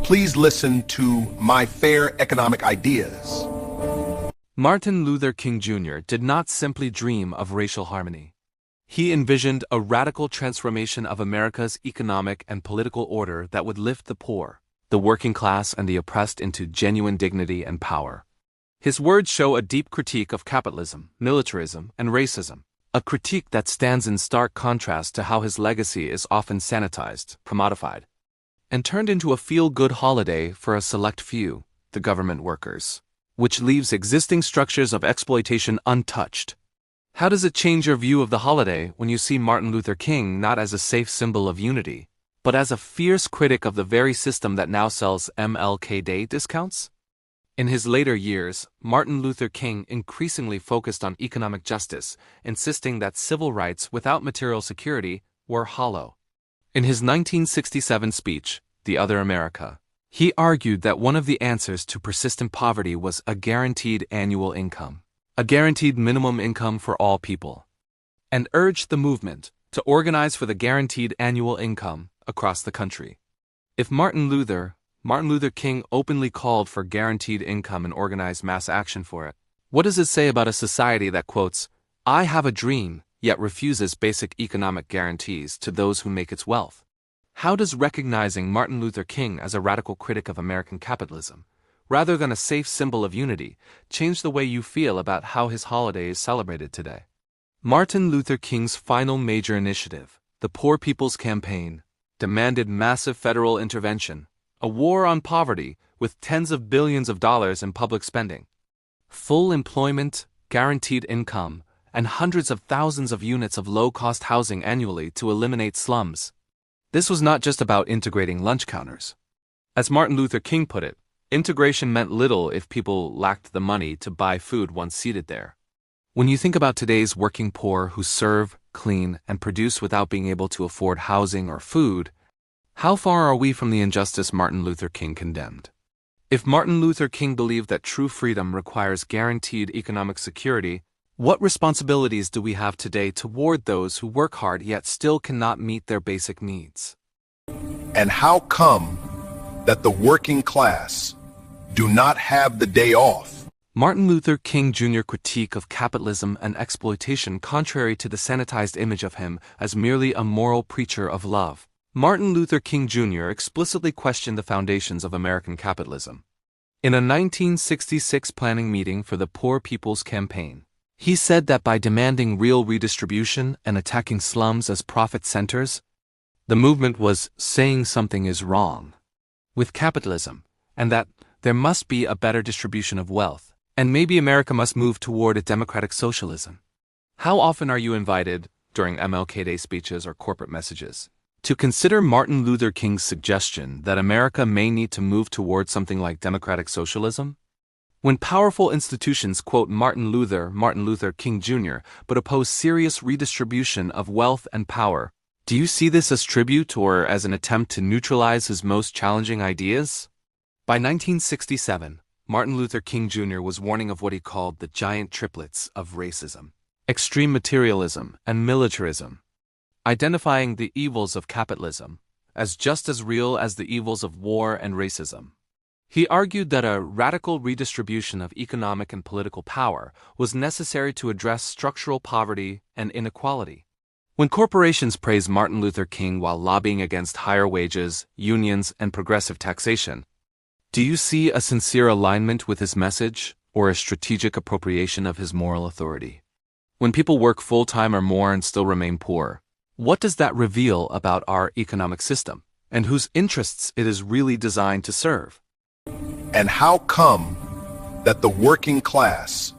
Please listen to my fair economic ideas. Martin Luther King Jr. did not simply dream of racial harmony. He envisioned a radical transformation of America's economic and political order that would lift the poor, the working class, and the oppressed into genuine dignity and power. His words show a deep critique of capitalism, militarism, and racism, a critique that stands in stark contrast to how his legacy is often sanitized, commodified, and turned into a feel-good holiday for a select few, the government workers, which leaves existing structures of exploitation untouched. How does it change your view of the holiday when you see Martin Luther King not as a safe symbol of unity, but as a fierce critic of the very system that now sells MLK Day discounts? In his later years, Martin Luther King increasingly focused on economic justice, insisting that civil rights without material security were hollow. In his 1967 speech, The Other America, he argued that one of the answers to persistent poverty was a guaranteed annual income, a guaranteed minimum income for all people, and urged the movement to organize for the guaranteed annual income across the country. If Martin Luther King openly called for guaranteed income and organized mass action for it, what does it say about a society that quotes, "I have a dream," yet refuses basic economic guarantees to those who make its wealth? How does recognizing Martin Luther King as a radical critic of American capitalism, rather than a safe symbol of unity, change the way you feel about how his holiday is celebrated today? Martin Luther King's final major initiative, the Poor People's Campaign, demanded massive federal intervention, a war on poverty with tens of billions of dollars in public spending, full employment, guaranteed income, and hundreds of thousands of units of low-cost housing annually to eliminate slums. This was not just about integrating lunch counters. As Martin Luther King put it, integration meant little if people lacked the money to buy food once seated there. When you think about today's working poor who serve, clean, and produce without being able to afford housing or food, how far are we from the injustice Martin Luther King condemned? If Martin Luther King believed that true freedom requires guaranteed economic security, what responsibilities do we have today toward those who work hard yet still cannot meet their basic needs? And how come that the working class do not have the day off? Martin Luther King Jr.'s critique of capitalism and exploitation contrary to the sanitized image of him as merely a moral preacher of love. Martin Luther King Jr. explicitly questioned the foundations of American capitalism. In a 1966 planning meeting for the Poor People's Campaign, he said that by demanding real redistribution and attacking slums as profit centers, the movement was saying something is wrong with capitalism, and that there must be a better distribution of wealth, and maybe America must move toward a democratic socialism. How often are you invited, during MLK Day speeches or corporate messages, to consider Martin Luther King's suggestion that America may need to move toward something like democratic socialism? When powerful institutions quote Martin Luther King Jr., but oppose serious redistribution of wealth and power, do you see this as tribute or as an attempt to neutralize his most challenging ideas? By 1967, Martin Luther King Jr. was warning of what he called the giant triplets of racism, extreme materialism, and militarism, identifying the evils of capitalism as just as real as the evils of war and racism. He argued that a radical redistribution of economic and political power was necessary to address structural poverty and inequality. When corporations praise Martin Luther King while lobbying against higher wages, unions, and progressive taxation, do you see a sincere alignment with his message or a strategic appropriation of his moral authority? When people work full-time or more and still remain poor, what does that reveal about our economic system and whose interests it is really designed to serve? And how come that the working class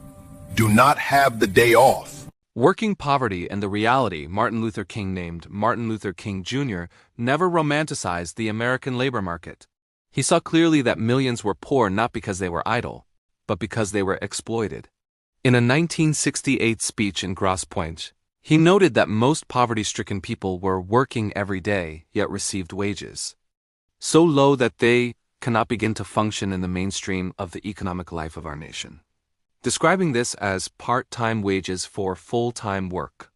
do not have the day off? Working poverty and the reality Martin Luther King named Martin Luther King Jr. never romanticized the American labor market. He saw clearly that millions were poor not because they were idle, but because they were exploited. In a 1968 speech in Grosse Pointe, he noted that most poverty-stricken people were working every day yet received wages so low that they cannot begin to function in the mainstream of the economic life of our nation, describing this as part-time wages for full-time work.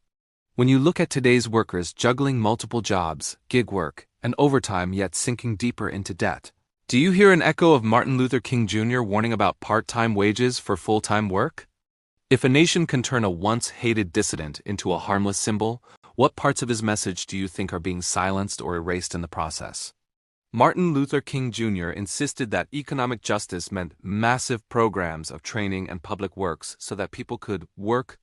When you look at today's workers juggling multiple jobs, gig work, and overtime yet sinking deeper into debt, Do you hear an echo of Martin Luther King Jr. warning about part-time wages for full-time work? If a nation can turn a once-hated dissident into a harmless symbol, what parts of his message do you think are being silenced or erased in the process? Martin Luther King Jr. insisted that economic justice meant massive programs of training and public works so that people could walk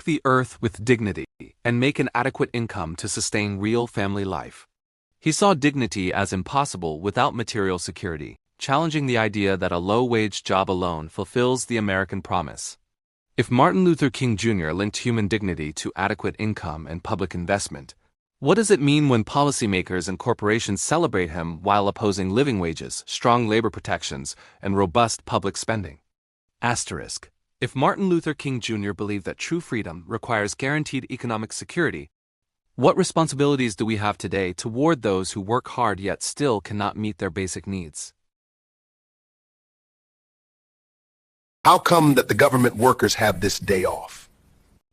the earth with dignity, and make an adequate income to sustain real family life. He saw dignity as impossible without material security, challenging the idea that a low-wage job alone fulfills the American promise. If Martin Luther King Jr. linked human dignity to adequate income and public investment, what does it mean when policymakers and corporations celebrate him while opposing living wages, strong labor protections, and robust public spending? Asterisk. If Martin Luther King Jr. believed that true freedom requires guaranteed economic security, what responsibilities do we have today toward those who work hard yet still cannot meet their basic needs? How come that the government workers have this day off?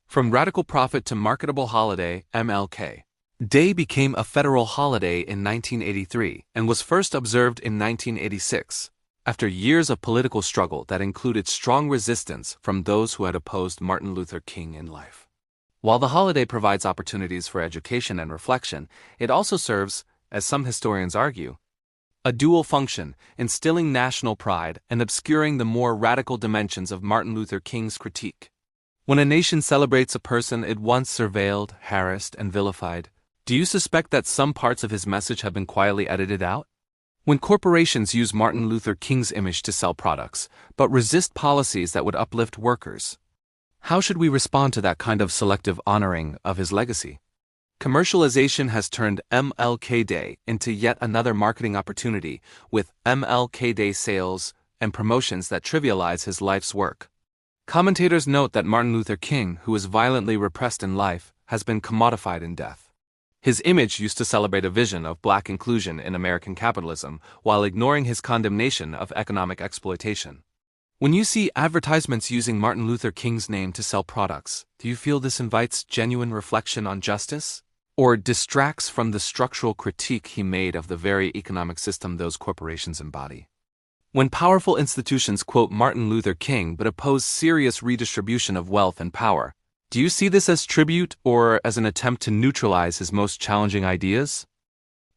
From radical profit to marketable holiday, MLK Day became a federal holiday in 1983 and was first observed in 1986, after years of political struggle that included strong resistance from those who had opposed Martin Luther King in life. While the holiday provides opportunities for education and reflection, it also serves, as some historians argue, a dual function, instilling national pride and obscuring the more radical dimensions of Martin Luther King's critique. When a nation celebrates a person it once surveilled, harassed, and vilified, do you suspect that some parts of his message have been quietly edited out? When corporations use Martin Luther King's image to sell products, but resist policies that would uplift workers, how should we respond to that kind of selective honoring of his legacy? Commercialization has turned MLK Day into yet another marketing opportunity, with MLK Day sales and promotions that trivialize his life's work. Commentators note that Martin Luther King, who was violently repressed in life, has been commodified in death. His image used to celebrate a vision of black inclusion in American capitalism, while ignoring his condemnation of economic exploitation. When you see advertisements using Martin Luther King's name to sell products, do you feel this invites genuine reflection on justice, or distracts from the structural critique he made of the very economic system those corporations embody? When powerful institutions quote Martin Luther King but oppose serious redistribution of wealth and power, do you see this as tribute or as an attempt to neutralize his most challenging ideas?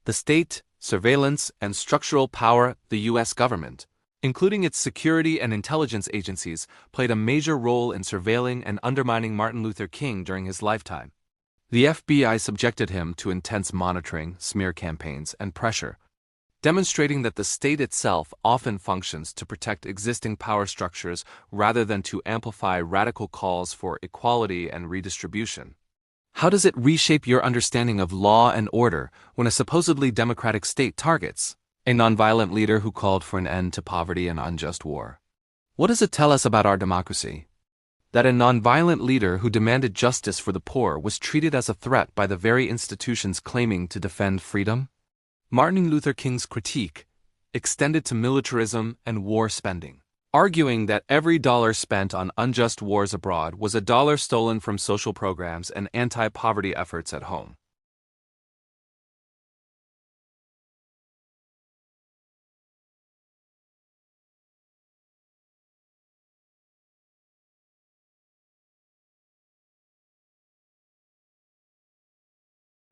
The state, surveillance, and structural power, the U.S. government, including its security and intelligence agencies, played a major role in surveilling and undermining Martin Luther King during his lifetime. The FBI subjected him to intense monitoring, smear campaigns, and pressure, demonstrating that the state itself often functions to protect existing power structures rather than to amplify radical calls for equality and redistribution. How does it reshape your understanding of law and order when a supposedly democratic state targets a nonviolent leader who called for an end to poverty and unjust war? What does it tell us about our democracy? That a nonviolent leader who demanded justice for the poor was treated as a threat by the very institutions claiming to defend freedom? Martin Luther King's critique extended to militarism and war spending, arguing that every dollar spent on unjust wars abroad was a dollar stolen from social programs and anti-poverty efforts at home.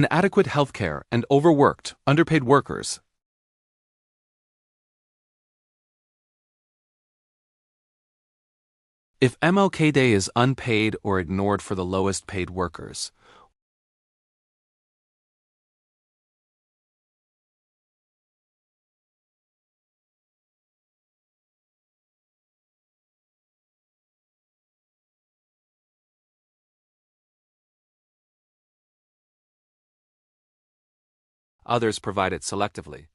Inadequate health care and overworked, underpaid workers. If MLK Day is unpaid or ignored for the lowest paid workers, others provide it selectively,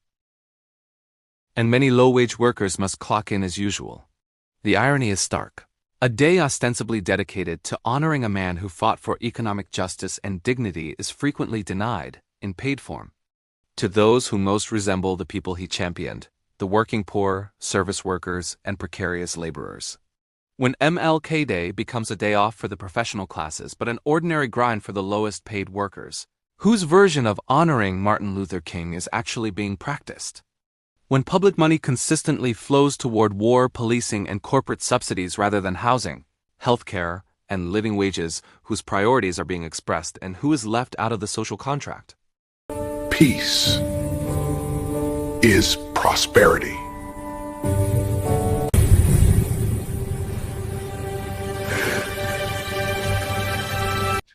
and many low-wage workers must clock in as usual. The irony is stark. A day ostensibly dedicated to honoring a man who fought for economic justice and dignity is frequently denied, in paid form, to those who most resemble the people he championed, the working poor, service workers, and precarious laborers. When MLK Day becomes a day off for the professional classes but an ordinary grind for the lowest paid workers, whose version of honoring Martin Luther King is actually being practiced? When public money consistently flows toward war, policing, and corporate subsidies rather than housing, healthcare, and living wages, whose priorities are being expressed and who is left out of the social contract? Peace is prosperity.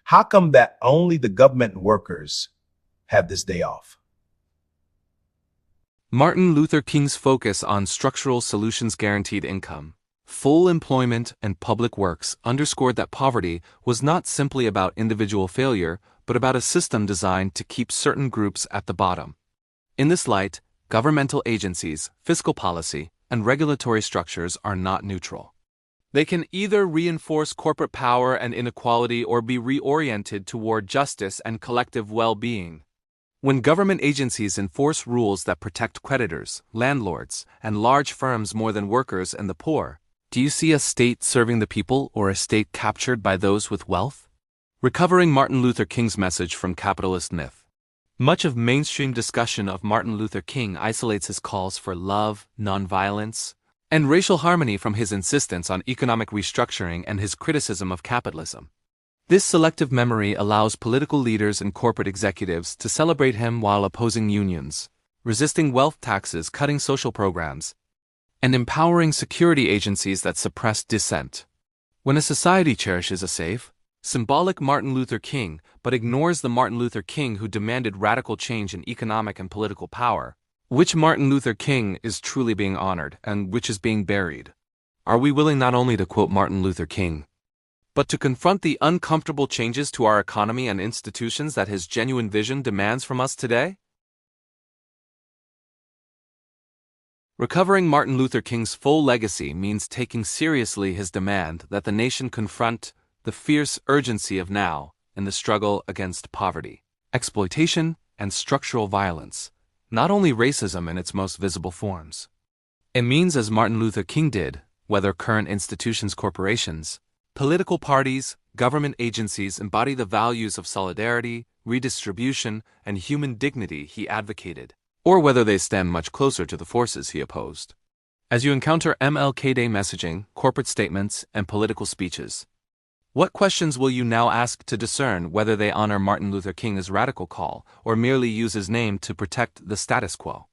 How come that only the government workers have this day off? Martin Luther King's focus on structural solutions, guaranteed income, full employment, and public works underscored that poverty was not simply about individual failure, but about a system designed to keep certain groups at the bottom. In this light, governmental agencies, fiscal policy, and regulatory structures are not neutral. They can either reinforce corporate power and inequality or be reoriented toward justice and collective well-being. When government agencies enforce rules that protect creditors, landlords, and large firms more than workers and the poor, do you see a state serving the people or a state captured by those with wealth? Recovering Martin Luther King's message from capitalist myth. Much of mainstream discussion of Martin Luther King isolates his calls for love, nonviolence, and racial harmony from his insistence on economic restructuring and his criticism of capitalism. This selective memory allows political leaders and corporate executives to celebrate him while opposing unions, resisting wealth taxes, cutting social programs, and empowering security agencies that suppress dissent. When a society cherishes a safe, symbolic Martin Luther King but ignores the Martin Luther King who demanded radical change in economic and political power, which Martin Luther King is truly being honored and which is being buried? Are we willing not only to quote Martin Luther King, but to confront the uncomfortable changes to our economy and institutions that his genuine vision demands from us today? Recovering Martin Luther King's full legacy means taking seriously his demand that the nation confront the fierce urgency of now in the struggle against poverty, exploitation, and structural violence, not only racism in its most visible forms. It means, as Martin Luther King did, whether current institutions, corporations, political parties, government agencies embody the values of solidarity, redistribution, and human dignity he advocated, or whether they stand much closer to the forces he opposed. As you encounter MLK Day messaging, corporate statements, and political speeches, what questions will you now ask to discern whether they honor Martin Luther King's radical call or merely use his name to protect the status quo?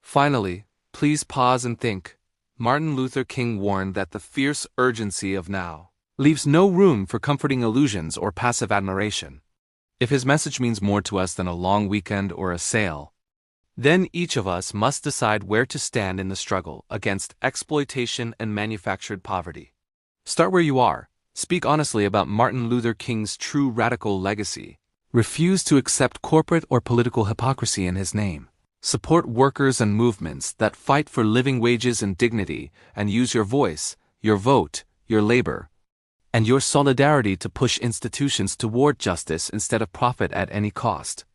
Finally, please pause and think. Martin Luther King warned that the fierce urgency of now leaves no room for comforting illusions or passive admiration. If his message means more to us than a long weekend or a sale, then each of us must decide where to stand in the struggle against exploitation and manufactured poverty. Start where you are. Speak honestly about Martin Luther King's true radical legacy. Refuse to accept corporate or political hypocrisy in his name. Support workers and movements that fight for living wages and dignity, and use your voice, your vote, your labor, and your solidarity to push institutions toward justice instead of profit at any cost.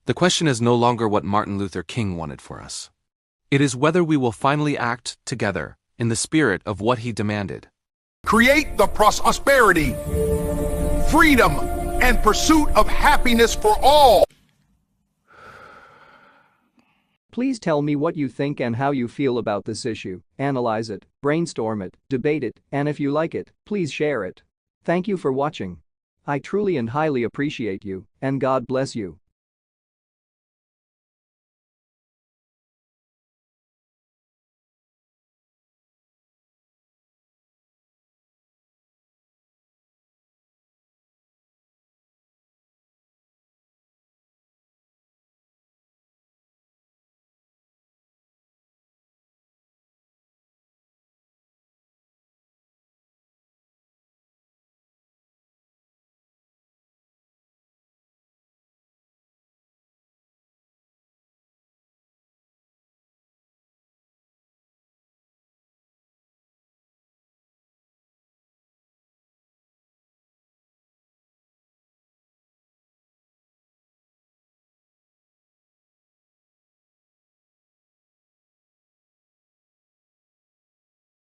The question is no longer what Martin Luther King wanted for us. It is whether we will finally act together in the spirit of what he demanded. Create the prosperity, freedom, and pursuit of happiness for all. Please tell me what you think and how you feel about this issue. Analyze it, brainstorm it, debate it, and if you like it, please share it. Thank you for watching. I truly and highly appreciate you, and God bless you.